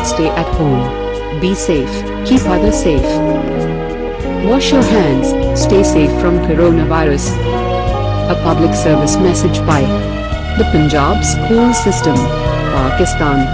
Stay at home. Be safe. Keep others safe. Wash your hands. Stay safe from coronavirus. A public service message by the Punjab School System, Pakistan.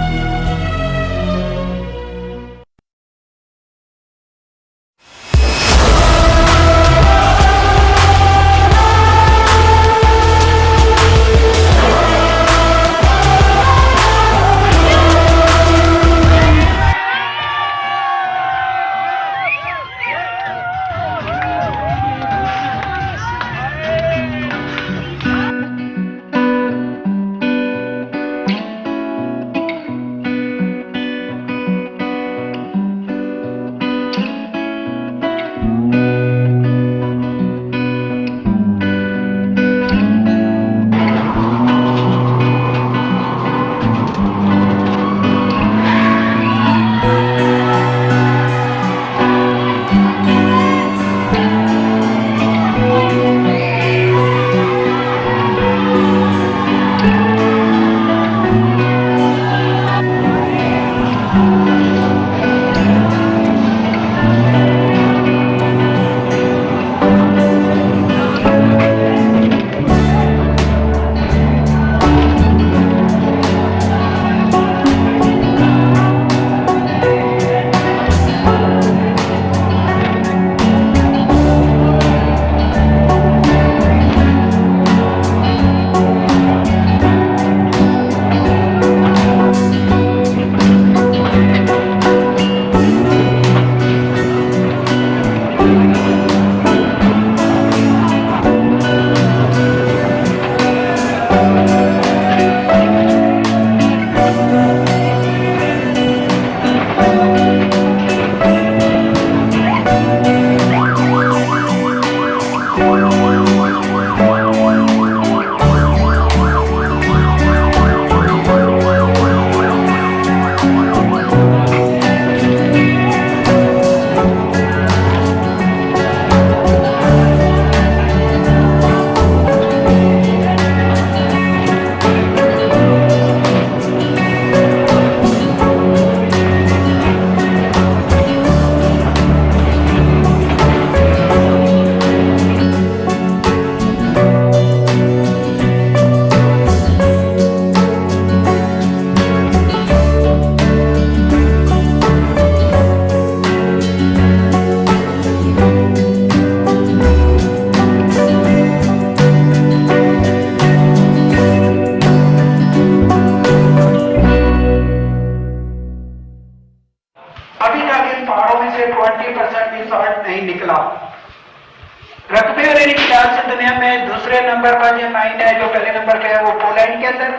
رقبے اور انقلاب سے دنیا میں دوسرے number پر جو mine ہے جو پہلے نمبر پہ ہے وہ پولینڈ کے اندر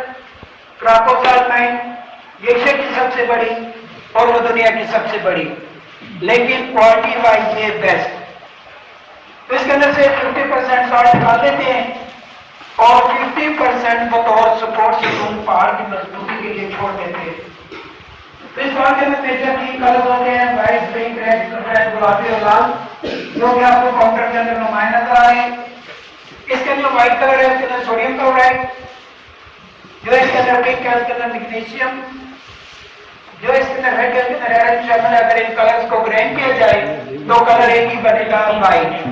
کراکوسال مائن ایشیا کی سب سے بڑی اور وہ دنیا کی سب سے بڑی، لیکن کوالٹی وائز یہ بیسٹ. تو اس کے اندر سے 50% سالٹ نکال دیتے ہیں اور 50% بطور سپورٹ ستون پہاڑ کی مضبوطی کے لیے چھوڑ دیتے ہیں. تو اس بار کے میں میجر 3 کلر ہو گئے ہیں، وائٹ، پنک، ریڈ، سفید، گلابی اور لال، جو کہ آپ کو کاؤنٹر کے اندر نمایاں نظر آ رہے ہیں. اس کے اندر وائٹ کلر ہے، اس کے اندر سوڈیم کلورائڈ، جو اس کے اندر پنک ہے، اس کے اندر میگنیشیم، جو اس کے اندر ریڈ ہے، اس کے اندر آئرن شامل ہے. اگر ان کلرز کو گرین کیا جائے تو کلر ایک ہی بنے گا، وائٹ.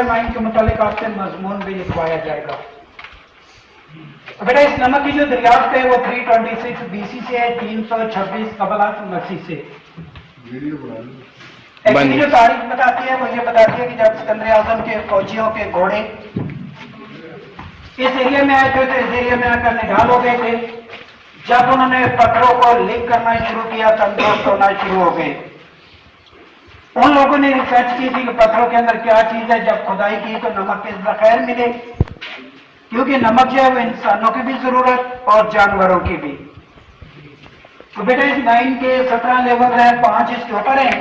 مائن کے متعلق آپ سے مضمون بھی لکھوایا جائے گا. بیٹا اس نمک کی جو دریافت ہے وہ 326 BC سے ہے، 326 قبل مسیح سے. ایکچولی جو تاریخ بتاتی ہے وہ یہ بتاتی ہے کہ جب سکندر اعظم کے فوجیوں کے گھوڑے اس ایریا میں آئے تھے تو اس ایریا میں آ کر نڈال ہو گئے تھے. جب انہوں نے پتھروں کو لک کرنا شروع کیا تندرست ہونا شروع ہو گئے. ان لوگوں نے ریسرچ کی تھی کہ پتھروں کے اندر کیا چیز ہے. جب کھدائی کی تو نمک کے ذخائر ملے، کیونکہ نمک جو ہے وہ انسانوں کی بھی ضرورت اور جانوروں کی بھی. تو بیٹا اس مائن کے 17 لیول ہیں، 5 اس کے اوپر ہیں.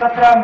17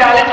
40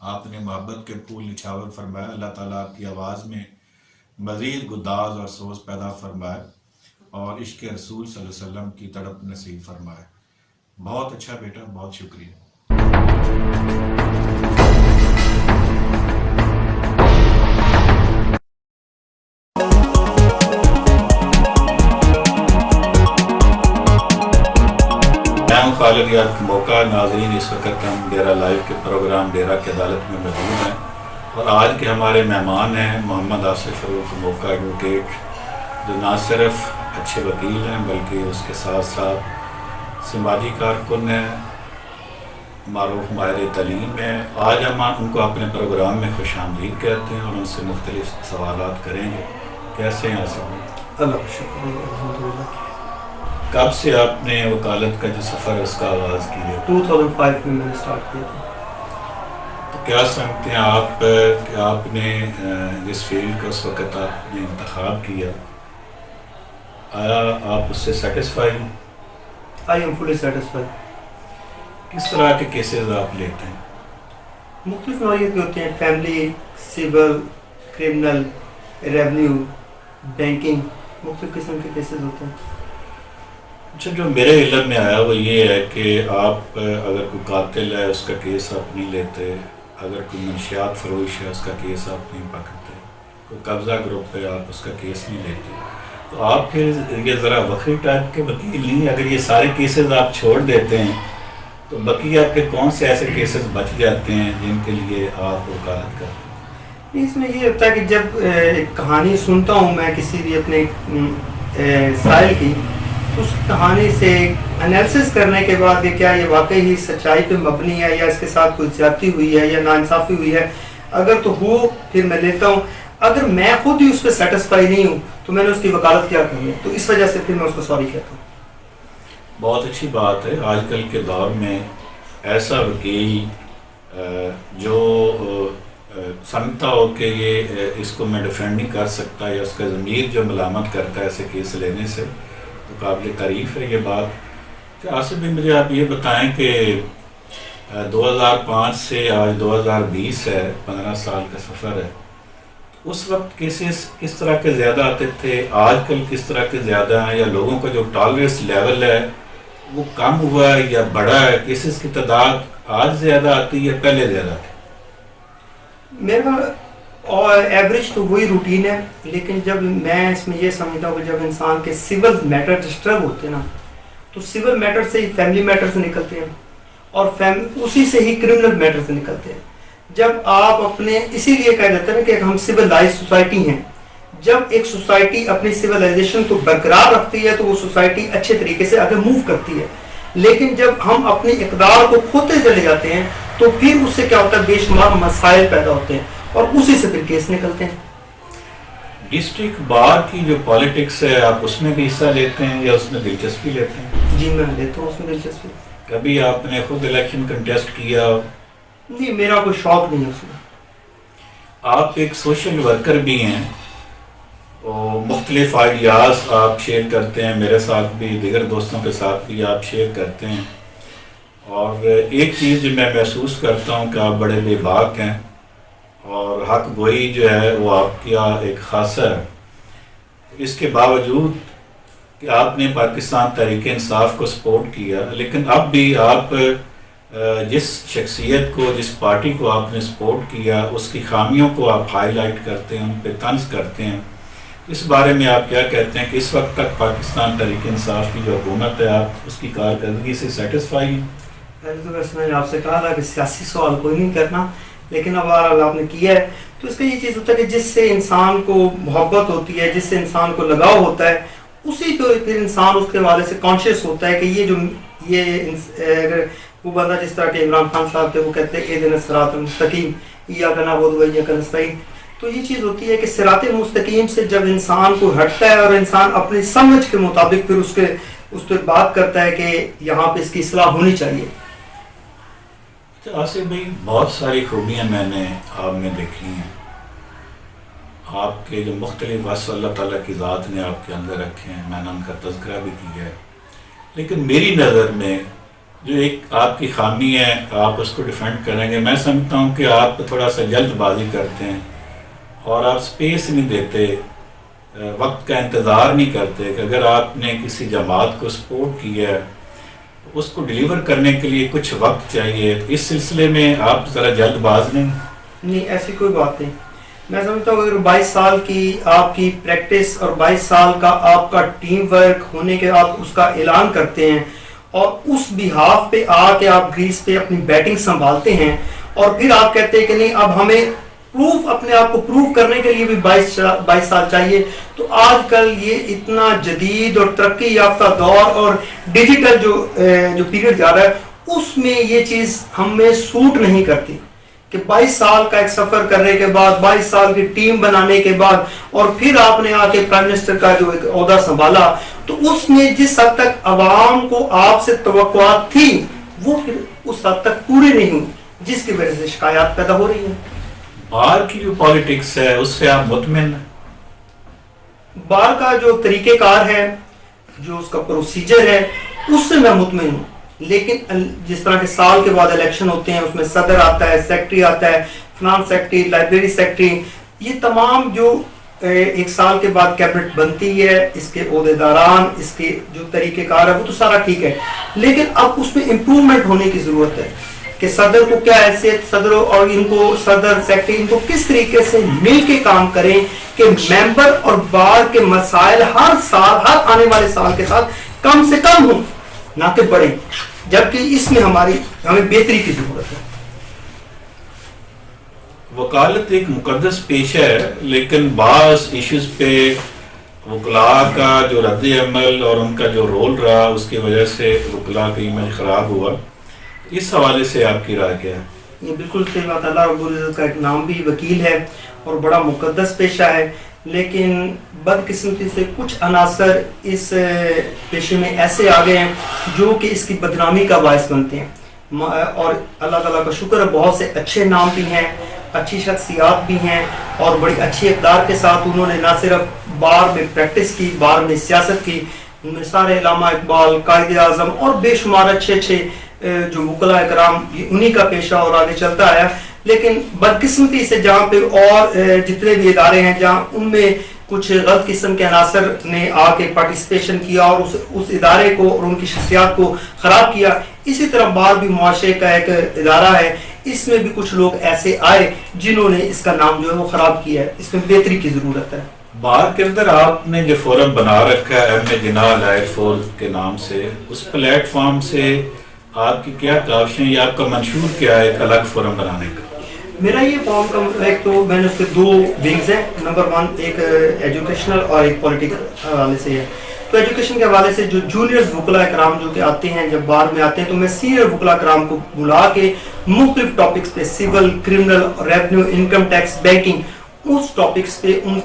آپ نے محبت کے پھول نچھاور فرمایا. اللہ تعالیٰ آپ کی آواز میں مزید گداز اور سوز پیدا فرمائے اور عشق رسول صلی اللہ علیہ وسلم کی تڑپ نصیب فرمائے. بہت اچھا بیٹا, بہت شکریہ. خالد یار کا موقع. ناظرین, اس وقت ہم ڈیرہ لائیو کے پروگرام ڈیرہ کی عدالت میں موجود ہیں اور آج کے ہمارے مہمان ہیں محمد آصف فروخ موقع ایڈوکیٹ, جو نہ صرف اچھے وکیل ہیں بلکہ اس کے ساتھ ساتھ سماجی کارکن ہیں, معروف ماہر تعلیم ہیں. آج ہم ان کو اپنے پروگرام میں خوش آمدید کہتے ہیں اور ان سے مختلف سوالات کریں گے. کیسے ہیں آصف؟ اللہ کا شکر ہے, الحمدللہ. کب سے آپ نے وکالت کا جو سفر ہے اس کا آغاز کیا؟ 2005 میں نے اسٹارٹ کیا تھا. تو کیا سمجھتے ہیں آپ کہ آپ نے جس فیلڈ کا اس وقت آپ نے انتخاب کیا, آیا آپ اس سے سیٹسفائی ہیں؟ I am fully satisfy. کس طرح کے کیسز آپ لیتے ہیں؟ مختلف نوعیت کے ہوتے ہیں, family, civil, criminal, revenue, banking, مختلف قسم کے کیسز ہوتے ہیں. اچھا, جو میرے علم میں آیا وہ یہ ہے کہ آپ اگر کوئی قاتل ہے اس کا کیس آپ نہیں لیتے, اگر کوئی منشیات فروش ہے اس کا کیس آپ نہیں پکڑتے, کوئی قبضہ گروپ ہے آپ اس کا کیس نہیں لیتے, تو آپ پھر یہ ذرا وکری ٹائپ کے وکیل نہیں. اگر یہ سارے کیسز آپ چھوڑ دیتے ہیں تو بقیہ آپ کے کون سے ایسے کیسز بچ جاتے ہیں جن کے لیے آپ وکالت کرتے ہیں؟ اس میں یہ ہوتا ہے کہ جب ایک کہانی سنتا ہوں میں کسی بھی اپنے سائل کی, اس کہانی سے انالیسس کرنے کے بعد کہ کیا یہ واقعی ہی سچائی پہ مبنی ہے یا اس کے ساتھ کوئی زیادتی ہوئی ہے یا ناانصافی ہوئی ہے, اگر تو ہو پھر میں لیتا ہوں. اگر میں خود ہی اس پہ سیٹسفائی نہیں ہوں تو میں نے اس کی وکالت کیا کرنی ہے, تو اس وجہ سے پھر میں اس کو سوری کہتا ہوں. بہت اچھی بات ہے. آج کل کے دور میں ایسا وکیل جو سمجھتا ہو کہ یہ اس کو میں ڈیفینڈ نہیں کر سکتا یا اس کا ضمیر جو ملامت کرتا ہے ایسے کیس لینے سے, تو قابل تعریف ہے یہ بات. کہ آصف بھی مجھے آپ یہ بتائیں کہ 2005 سے آج 2020 ہے, 15 سال کا سفر ہے. اس وقت کیسز کس طرح کے زیادہ آتے تھے, آج کل کس طرح کے زیادہ ہیں, یا لوگوں کا جو ٹالرنس لیول ہے وہ کم ہوا ہے یا بڑھا ہے؟ کیسز کی تعداد آج زیادہ آتی ہے پہلے زیادہ تھی؟ میرا اور ایوریج تو وہی روٹین ہے, لیکن جب میں اس میں یہ سمجھتا ہوں کہ جب انسان کے سول میٹر ڈسٹرب ہوتے ہیں نا, تو سول میٹر سے ہی فیملی میٹر سے نکلتے ہیں اور اسی سے ہی کرمنل میٹر سے نکلتے ہیں. جب آپ اپنے, اسی لیے کہہ دیتے ہیں کہ ہم سولائز سوسائٹی ہیں. جب ایک سوسائٹی اپنی سولائزیشن کو برقرار رکھتی ہے تو وہ سوسائٹی اچھے طریقے سے آگے موو کرتی ہے. لیکن جب ہم اپنی اقدار کو کھوتے چلے جاتے ہیں تو پھر اس سے کیا ہوتا ہے, بے شمار مسائل پیدا ہوتے ہیں اور اسی سے پھر کیس نکلتے ہیں. ڈسٹرکٹ بار کی جو پالیٹکس ہے آپ اس میں بھی حصہ لیتے ہیں یا اس میں دلچسپی لیتے ہیں؟ جی میں لیتا ہوں اس میں دلچسپی. کبھی آپ نے خود الیکشن کنٹیسٹ کیا؟ نہیں, میرا کوئی شوق نہیں ہے اس میں. آپ ایک سوشل ورکر بھی ہیں, مختلف آئیڈیاز آپ شیئر کرتے ہیں, میرے ساتھ بھی دیگر دوستوں کے ساتھ بھی آپ شیئر کرتے ہیں, اور ایک چیز جو میں محسوس کرتا ہوں کہ آپ بڑے بے باک ہیں اور حق گوئی جو ہے وہ آپ کا ایک خاصہ ہے. اس کے باوجود کہ آپ نے پاکستان تحریک انصاف کو سپورٹ کیا, لیکن اب بھی آپ جس شخصیت کو, جس پارٹی کو آپ نے سپورٹ کیا, اس کی خامیوں کو آپ ہائی لائٹ کرتے ہیں, ان پہ طنز کرتے ہیں. اس بارے میں آپ کیا کہتے ہیں کہ اس وقت تک پاکستان تحریک انصاف کی جو حکومت ہے آپ اس کی کارکردگی سے سیٹسفائی ہیں؟ پہلے تو ویسے میں نے آپ سے کہا تھا کہ سیاسی سوال کوئی نہیں کرنا, لیکن اب آپ نے کیا ہے تو اس کا یہ چیز ہوتا ہے کہ جس سے انسان کو محبت ہوتی ہے, جس سے انسان کو لگاؤ ہوتا ہے, اسی کو پھر انسان اس کے حوالے سے کانشیس ہوتا ہے کہ اگر وہ بندہ جس طرح کے عمران خان صاحب تھے, وہ کہتے ہیں اہدنا الصراط المستقیم ایاک نعبد و ایاک نستعین. تو یہ چیز ہوتی ہے کہ صراط مستقیم سے جب انسان کو ہٹتا ہے اور انسان اپنی سمجھ کے مطابق پھر اس پہ بات کرتا ہے کہ یہاں پہ اس کی اصلاح ہونی چاہیے. آصف بھائی, بہت ساری خوبیاں میں نے آپ میں دیکھی ہیں, آپ کے جو مختلف وصف اللہ تعالیٰ کی ذات نے آپ کے اندر رکھے ہیں, میں نے ان کا تذکرہ بھی کیا ہے, لیکن میری نظر میں جو ایک آپ کی خامی ہے آپ اس کو ڈیفینڈ کریں گے. میں سمجھتا ہوں کہ آپ تھوڑا سا جلد بازی کرتے ہیں اور آپ سپیس نہیں دیتے, وقت کا انتظار نہیں کرتے کہ اگر آپ نے کسی جماعت کو سپورٹ کیا ہے اس کو ڈیلیور کرنے کے لیے کچھ وقت چاہیے. اس سلسلے میں آپ ذرا جلد باز نہیں. ایسی کوئی بات نہیں. میں سمجھتا ہوں اگر 22 سال کی آپ کی پریکٹس اور 22 سال کا آپ کا ٹیم ورک ہونے کے آپ اس کا اعلان کرتے ہیں اور اس بہاف پہ آ کے آپ گریس پہ اپنی بیٹنگ سنبھالتے ہیں اور پھر آپ کہتے ہیں کہ نہیں اب ہمیں پروف اپنے آپ کو پروف کرنے کے لیے بھی 22 سال چاہیے, تو آج کل یہ اتنا جدید اور ترقی یافتہ دور اور ڈیجیٹل جو پیریڈ جا رہا ہے اس میں یہ چیز ہمیں سوٹ نہیں کرتی کہ 22 سال کا ایک سفر کرنے کے بعد 22 سال کی ٹیم بنانے کے بعد اور پھر آپ نے آ کے پرائم منسٹر کا جو ایک عہدہ سنبھالا تو اس میں جس حد تک عوام کو آپ سے توقعات تھی وہ پھر اس حد تک پوری نہیں ہوئی, جس کی وجہ سے شکایات پیدا ہو رہی ہیں. بار کی جو پالیٹکس ہے اس سے آپ مطمئن ہیں؟ بار کا جو طریقہ کار ہے, جو اس کا پروسیجر ہے, اس سے میں مطمئن ہوں. لیکن جس طرح کے سال کے بعد الیکشن ہوتے ہیں اس میں صدر آتا ہے, سیکٹری آتا ہے, فنانس سیکٹری, لائبریری سیکٹری, یہ تمام جو ایک سال کے بعد کیبنٹ بنتی ہے, اس کے عہدیداران, اس کے جو طریقہ کار ہے وہ تو سارا ٹھیک ہے, لیکن اب اس میں امپروومنٹ ہونے کی ضرورت ہے کہ صدر کو کیا حیثیت, صدر اور ان کو صدر سیکٹری ان کو کس طریقے سے مل کے کام کریں کہ ممبر اور بار کے مسائل ہر سال ہر آنے والے سال کے ساتھ کم سے کم ہوں نہ کہ بڑھیں, جبکہ اس میں ہمیں بہتری کی ضرورت ہے. وکالت ایک مقدس پیشہ ہے لیکن بعض ایشوز پہ وکلاء کا جو رد عمل اور ان کا جو رول رہا اس کی وجہ سے وکلاء کا ایمیج خراب ہوا. اس حوالے سے آپ کی رائے کیا ہے؟ یہ بالکل صحیح بات. اللہ رب العزت کا ایک نام بھی وکیل ہے اور بڑا مقدس پیشہ ہے, لیکن بدقسمتی سے کچھ عناصر اس پیشے میں ایسے آ گئے ہیں جو کہ اس کی بدنامی کا باعث بنتے ہیں. اور اللہ تعالیٰ کا شکر ہے بہت سے اچھے نام بھی ہیں, اچھی شخصیات بھی ہیں اور بڑی اچھی اقدار کے ساتھ انہوں نے نہ صرف بار میں پریکٹس کی, بار میں سیاست کی. ان میں سارے علامہ اقبال, قائد اعظم اور بے شمار اچھے جو وکلاء کرام انہی کا پیشہ اور آگے چلتا آیا. لیکن بدقسمتی سے جہاں پہ اور جتنے بھی ادارے ہیں جہاں ان میں کچھ غلط قسم کے عناصر نے آ کے پارٹیسپیشن کیا اور اس ادارے کو اور ان کی شخصیات کو خراب کیا, اسی طرح بار بھی معاشرے کا ایک ادارہ ہے, اس میں بھی کچھ لوگ ایسے آئے جنہوں نے اس کا نام جو ہے وہ خراب کیا ہے. اس میں بہتری کی ضرورت ہے. بار کے اندر آپ نے جو فورم بنا رکھا ہے ایم اے جناح لائٹ فول کے نام سے, اس پلیٹ فارم سے آپ کی کیا کاوشیں یا آپ کا منشور کیا ہے ایک الگ فورم بنانے کا؟ میرا یہ فارم کا ایک تو میں نے اس کے 2 ونگز ہیں. نمبر 1 ایک ایجوکیشنل اور ایک پولیٹیکل حوالے سے ہے. تو ایجوکیشن کے حوالے سے جو جونیئرز وکلاء کرام جو کہ آتے ہیں جب بار میں آتے ہیں تو میں سینئر وکلاء کرام کو بلا کے مختلف ٹاپکس پہ civil, criminal, revenue, income tax, banking, اس ٹاپکس پہ ان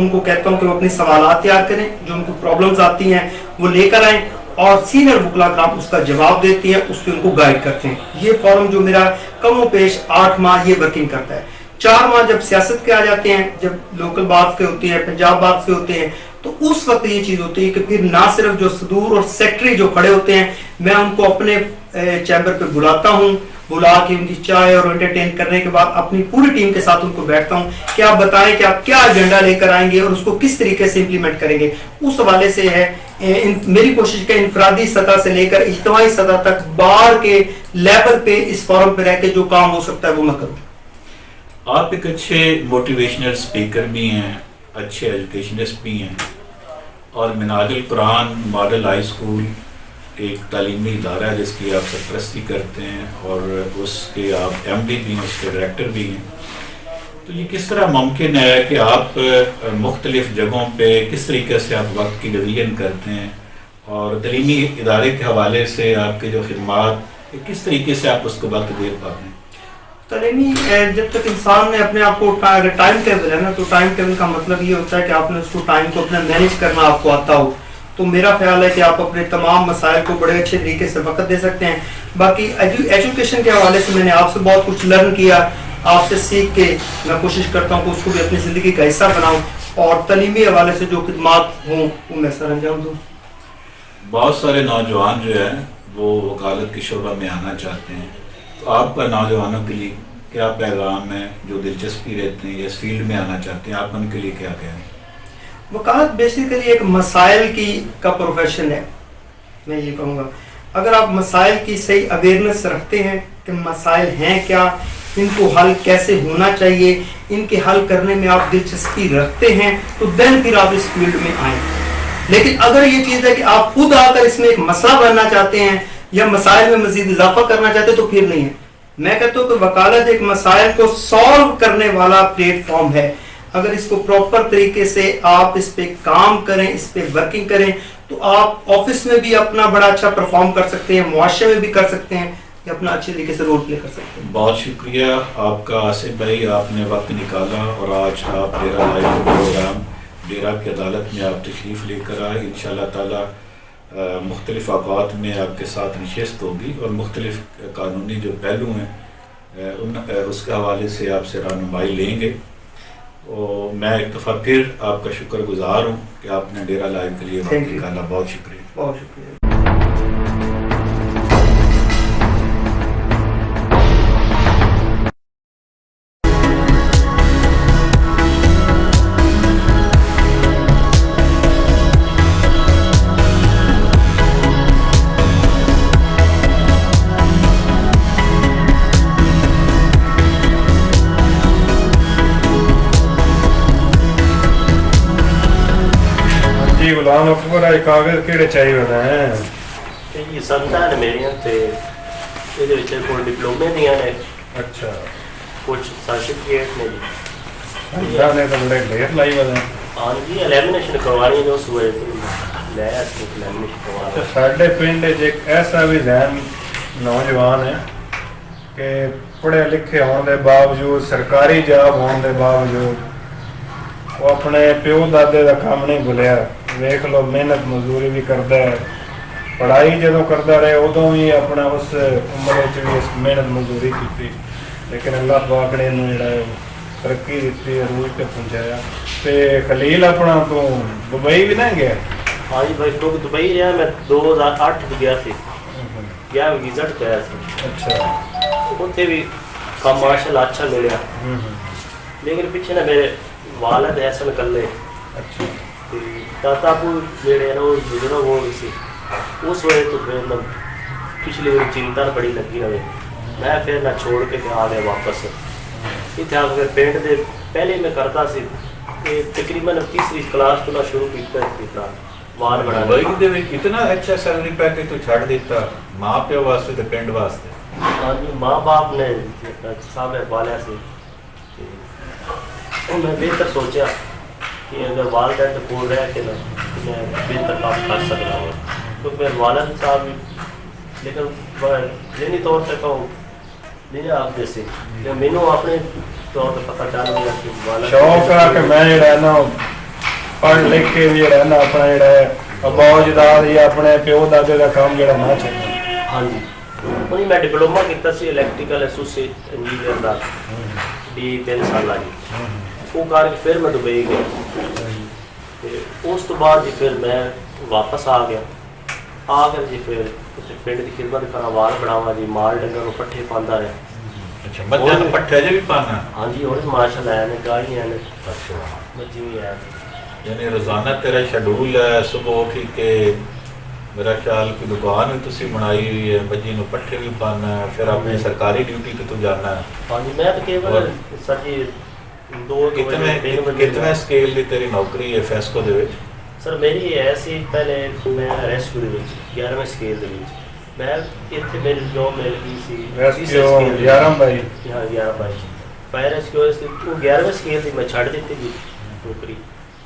کو کہتا ہوں کہ وہ اپنے سوالات تیار کریں, جو ان کو پرابلمز آتی ہیں وہ لے کر آئیں اور سینئر وکلاء کرام اس کا جواب دیتے ہیں, اس پہ ان کو گائیڈ کرتے ہیں. یہ فورم جو میرا کم و بیش 8 ماہ یہ ورکنگ کرتا ہے. 4 ماہ جب سیاست کے آ جاتے ہیں, جب لوکل بات کے ہوتے ہیں, پنجاب بات کے ہوتے ہیں, تو اس وقت یہ چیز ہوتی ہے کہ پھر نہ صرف جو صدور اور سیکٹری جو کھڑے ہوتے ہیں میں ان کو اپنے چیمبر پہ بلاتا ہوں, بلا کے ان کی چائے اور انٹرٹین کرنے کے بعد اپنی پوری ٹیم کے ساتھ ان کو بیٹھتا ہوں کہ آپ بتائیں کہ آپ کیا ایجنڈا لے کر آئیں گے اور اس کو کس طریقے سے امپلیمنٹ کریں گے. اس حوالے سے ہے میری کوشش کہ انفرادی سطح سے لے کر اجتماعی سطح تک بار کے لیول پہ اس فورم پہ رہ کے جو کام ہو سکتا ہے وہ میں کروں. آپ ایک اچھے موٹیویشنل اسپیکر بھی ہیں, اچھے ایجوکیشنسٹ بھی ہیں, اور مناج القرآن ماڈل ہائی اسکول ایک تعلیمی ادارہ ہے جس کی آپ سرپرستی کرتے ہیں اور اس کے آپ ایم ڈی بھی ہیں, اس کے ڈائریکٹر بھی ہیں. تو یہ کس طرح ممکن ہے کہ آپ مختلف جگہوں پہ کس طریقے سے آپ وقت کی ڈویژن کرتے ہیں اور تعلیمی ادارے کے حوالے سے آپ کے جو خدمات کس طریقے سے آپ اس کو وقت دے پاتے ہیں؟ تعلیمی جب تک انسان نے اپنے آپ کو ٹائم ٹیبل ہے نا, تو ٹائم ٹیبل کا مطلب یہ ہوتا ہے کہ آپ نے اس کو ٹائم کو اپنا مینیج کرنا آپ کو آتا ہو. تو میرا خیال ہے کہ آپ اپنے تمام مسائل کو بڑے اچھے طریقے سے وقت دے سکتے ہیں. باقی ایجوکیشن کے حوالے سے میں نے آپ سے بہت کچھ لرن کیا, آپ سے سیکھ کے میں کوشش کرتا ہوں کہ اس کو بھی اپنی زندگی کا حصہ بناؤں اور تعلیمی حوالے سے جو خدمات ہوں وہ میں سر انجام دوں. بہت سارے نوجوان جو ہیں وہ وکالت کے شعبہ میں آنا چاہتے ہیں، تو آپ کا نوجوانوں کے لیے کیا پیغام ہے جو دلچسپی رہتے ہیں یا اس فیلڈ میں آنا چاہتے ہیں، آپ ان کے لیے کیا کہیں؟ وکالت بیسیکلی ایک مسائل کا پروفیشن ہے. میں یہ کہوں گا اگر آپ مسائل کی صحیح اویئرنیس رکھتے ہیں کہ مسائل ہیں کیا، ان کو حل کیسے ہونا چاہیے، ان کے حل کرنے میں آپ دلچسپی رکھتے ہیں تو دین پھر آپ اس فیلڈ میں آئیں. لیکن اگر یہ چیز ہے کہ آپ خود آ کر اس میں ایک مسئلہ بننا چاہتے ہیں یا مسائل میں مزید اضافہ کرنا چاہتے ہیں تو پھر نہیں ہے. میں کہتا ہوں کہ وکالت ایک مسائل کو سالو کرنے والا پلیٹ فارم ہے. اگر اس کو پراپر طریقے سے آپ اس پہ کام کریں، اس پہ ورکنگ کریں تو آپ آفس میں بھی اپنا بڑا اچھا پرفارم کر سکتے ہیں، معاشرے میں بھی کر سکتے ہیں، یا اپنا اچھے طریقے سے رول پلے کر سکتے ہیں. بہت شکریہ آپ کا آصف بھائی، آپ نے وقت نکالا اور آج آپ ڈیرا لائیو پروگرام ڈیرا کی عدالت میں آپ تشریف لے کر آئے. انشاءاللہ تعالی مختلف اوقات میں آپ کے ساتھ نشست ہوگی اور مختلف قانونی جو پہلو ہیں اس کے حوالے سے آپ سے رہنمائی لیں گے. اور میں ایک دفعہ پھر آپ کا شکر گزار ہوں کہ آپ نے ڈیرا لائیو کے لیے وقت نکالا. بہت شکریہ. بہت شکریہ. غلام اکبر آئے کاغذ کیڑے چاہیے ہوتا ہے یہ سنتا ہے میری تے یہ وچ کوئی ڈپلومے دیاں نے. اچھا کچھ سرٹیفکیٹ نے جی. سنتا نے تو بڑے ڈھیر لائی ہوتے ہیں. ہاں جی ایلیمینیشن کروانی جو سوئے لے آتے ایلیمینیشن کروانا. ساڈے پنڈ ایک ایسا بھی ذہن نوجوان ہے کہ پڑھے لکھے ہونے دے باوجود سرکاری جاب ہونے دے باوجود وہ اپنے پیو دادے کا کام نہیں بھولیا. ویکھ لو محنت مزدوری بھی کرتا ہے، پڑھائی جدوں کرتا رہے ادوں بھی اپنا اس عمر بھی محنت مزدوری کی، لیکن اللہ پاک نے انہوں جڑا ہے ترقی دیتی، عروج تے پہنچایا. تے خلیل اپنا تو دبئی بھی نہ گیا. ہاں جی بھائی لوگ دبئی رہا، میں 2008 بھی گیا سی، گیا وزٹ گیا سی. اچھا اتنے بھی کام ماشاء اللہ اچھا ملیا، لیکن پیچھے نا میرے والد ایسے نکلے. اچھا دادا ابو جڑے نا وہ بزرگ ہو گئے سی اس وجہ تو پھر پچھلی بار چنتا بڑی لگی رہے. میں پھر نہ چھوڑ کے آ گیا واپس. اتنے آ کے پینٹ دے پہلے میں کرتا سی تقریباً تیسری کلاس تو میں شروع کیا وال بنا. اتنا اچھا سیلری پیکج تو چھڑ دیتا ماں پیو واسطے تے پنڈ واسطے. ہاں جی ماں باپ نے سامنے پالیا سی. میں بہتر سوچا کہ اگر والدین کو رہ کے نا میں بہتر کام کر سکتا ہوں. تو پھر والد صاحب بھی لیکن ذہنی طور پہ کہوں نہیں آپ جیسے مینو اپنے طور پہ پتہ چل گیا کہ والد شوق ہے کہ میں رہنا پڑھ لکھ کے بھی رہنا اپنا جڑا ہے ابا اجداد یا اپنے پیو دادے کا کام جڑا نہ چاہیے. ہاں جی انہیں میں ڈپلوما کیا سی الیکٹریکل ایسوسیٹ انجینئر کا بھی 3 سال جی. وہ کر کے پھر میں دبئی گیا. اس تو بعد جی پھر میں واپس آ گیا. آ کر جی پھر پنڈ کی خدمت کرا، وال بڑھاوا جی، مال ڈنگر کو پٹھے پاندا رہا. اچھا مجھے تو پٹھے جے بھی پانا. ہاں جی اور ماشاء اللہ ہے گاڑیاں ہیں. اچھا مجھے بھی ہے. یعنی روزانہ تیرا شیڈول ہے صبح اٹھ کے میرا خیال کی دکان بھی تسی بنائی ہوئی ہے، بجی نو پٹھے بھی پانا ہے، پھر اپنی سرکاری ڈیوٹی تے تو جانا ہے. ہاں جی میں تو کیول سر جی 2 کتنے اسکیل دی تیری نوکری ہے فیسکو دے وچ؟ سر میری ایسی پہلے میں ریسکیو دے وچ 11ویں اسکیل دے وچ میں اتنے میری جاب مل گئی سی ریسکیو 11 بائی. ہاں 11 بائی فائر ریسکیو 11ویں اسکیل تھی میں چھڑ دیتی جی نوکری.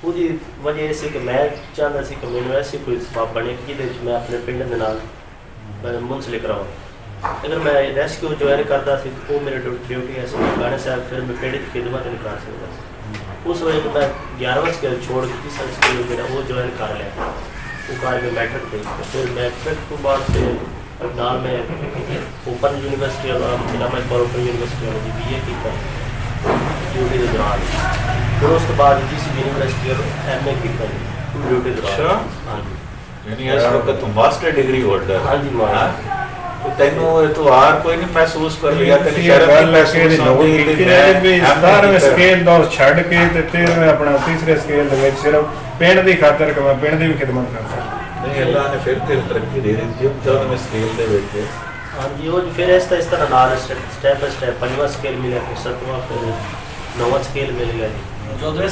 وہی وجہ یہ سی کہ میں چاہتا سی کہ مینوں ایسی کوئی سبب بنے کہ جہد میں اپنے پنڈ دے نال منسلک رہا. اگر میں ریسکیو جوائن کرتا سی تو وہ میری ڈیوٹی ایسی گانے صاحب پھر میں پنڈ کی خدمت نہیں کر سکتا سی. اس وجہ تو میں 11واں اسکیل چھوڑ کے 30واں اسکیل میرا وہ جوائن کر لیا. وہ کر کے میٹرک پہ پھر میٹرک تو بعد پھر نال میں اوپن یونیورسٹی علامہ اقبال اوپن یونیورسٹی میں BA کیا ڈیوٹی کے دوران. پھر اس کے بعد جس یونیورسٹی اور MA کیا ڈیوٹی کے دوران. ہاں جی ਯਾਨੀ ਇਸ ਵਕਤ ਤੂੰ ਮਾਸਟਰ ਡਿਗਰੀ ਹੋਲਡਰ ਹਾਂਜੀ ਮਾਂ ਤੈਨੂੰ ਇਤਵਾਰ ਕੋਈ ਨਹੀਂ ਮਹਿਸੂਸ ਕਰ ਲਿਆ ਤੇ ਗੱਲ ਹੈ ਕਿ ਇਹਦੀ ਨੌਕਰੀ ਕੀਤੀ ਨੇ ਵੀ 17ਵੇਂ ਸਕੇਲ ਦਾ ਛੱਡ ਕੇ ਤੇ 13ਵੇਂ ਆਪਣਾ ਤੀਸਰੇ ਸਕੇਲ ਦੇ ਵਿੱਚ ਸਿਰਫ ਪਿੰਡ ਦੀ ਖਾਤਰ ਕਿ ਮੈਂ ਪਿੰਡ ਦੀ ਵੀ ਖਿਦਮਤ ਕਰਦਾ। ਨਹੀਂ ਅੱਲਾਹ ਨੇ ਫਿਰ ਤੇ ਤਰੱਕੀ ਦੇ ਦਿੱਤੀ 14ਵੇਂ ਸਕੇਲ ਦੇ ਵਿੱਚ। ਹਾਂਜੀ ਉਹ ਫਿਰ ਇਸ ਤਰ੍ਹਾਂ ਨਾਲ ਸਟੈਪ ਬਾਈ ਸਟੈਪ 5ਵਾਂ ਸਕੇਲ ਮਿਲਿਆ, ਫਿਰ 7ਵਾਂ, ਫਿਰ 9ਵਾਂ ਸਕੇਲ ਮਿਲ ਗਿਆ ਜੀ। 14ਵੇਂ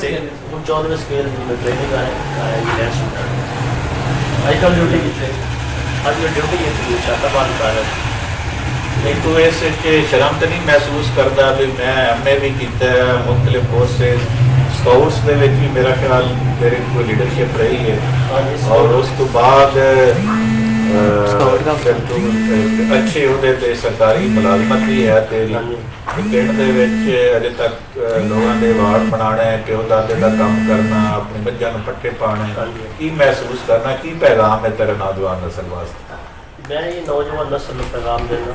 ਸਕੇਲ ਦੀ ਮੈਂ ਟ੍ਰੇਨਿੰਗ ਆਇਆ ਅੱਜ ਕੱਲ੍ਹ ਡਿਊਟੀ ਕਿੱਥੇ ਅੱਜ ਕੱਲ੍ਹ ਡਿਊਟੀ ਕਿੱਥੇ ਸ਼ਾਤਾਬਾਦ ਕਰ ਰਿਹਾ। ਨਹੀਂ ਤੂੰ ਇਸ ਵਿੱਚ ਸ਼ਰਮ ਤਾਂ ਨਹੀਂ ਮਹਿਸੂਸ ਕਰਦਾ ਵੀ ਮੈਂ ਐਮਏ ਵੀ ਕੀਤਾ ਮੁਖਤਲਿਫ ਕੋਰਸਿਸ ਸਕਾਊਟਸ ਦੇ ਵਿੱਚ ਵੀ ਮੇਰਾ ਖਿਆਲ ਤੇਰੀ ਕੋਈ ਲੀਡਰਸ਼ਿਪ ਰਹੀ ਹੈ ਔਰ ਉਸ ਤੋਂ ਬਾਅਦ ਅੱਛੇ ਉਹਦੇ ਤੇ ਸਰਕਾਰੀ ਮੁਲਾਜ਼ਮਤ ਵੀ ਹੈ ਤੇਰੀ ਪਿੰਡ ਦੇ ਵਿੱਚ ਅਜੇ ਤੱਕ ਲੋਕਾਂ ਦੇ ਵਾਰਡ ਬਣਾਉਣਾ ਹੈ ਪਿਓ ਦਾਦੇ ਦਾ ਕੰਮ ਕਰਨਾ ਆਪਣੇ ਬੱਚਿਆਂ ਨੂੰ ਪੱਠੇ ਪਾਉਣੇ ਕੀ ਮਹਿਸੂਸ ਕਰਨਾ ਕੀ ਪੈਗਾਮ ਹੈ ਤੇਰੇ ਨੌਜਵਾਨ ਨਸਲ ਵਾਸਤੇ? ਮੈਂ ਇਹ ਨੌਜਵਾਨ ਨਸਲ ਨੂੰ ਪੈਗਾਮ ਦੇਣਾ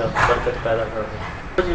ਨਾ ਬਰਕਤ ਪੈਦਾ ਕਰਦਾ ਜੀ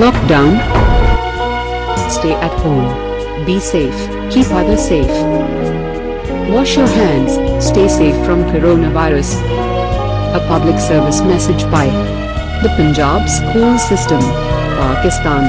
Lockdown. Stay at home. Be safe. Keep others safe. Wash your hands. Stay safe from coronavirus. A public service message by the Punjab School System, Pakistan.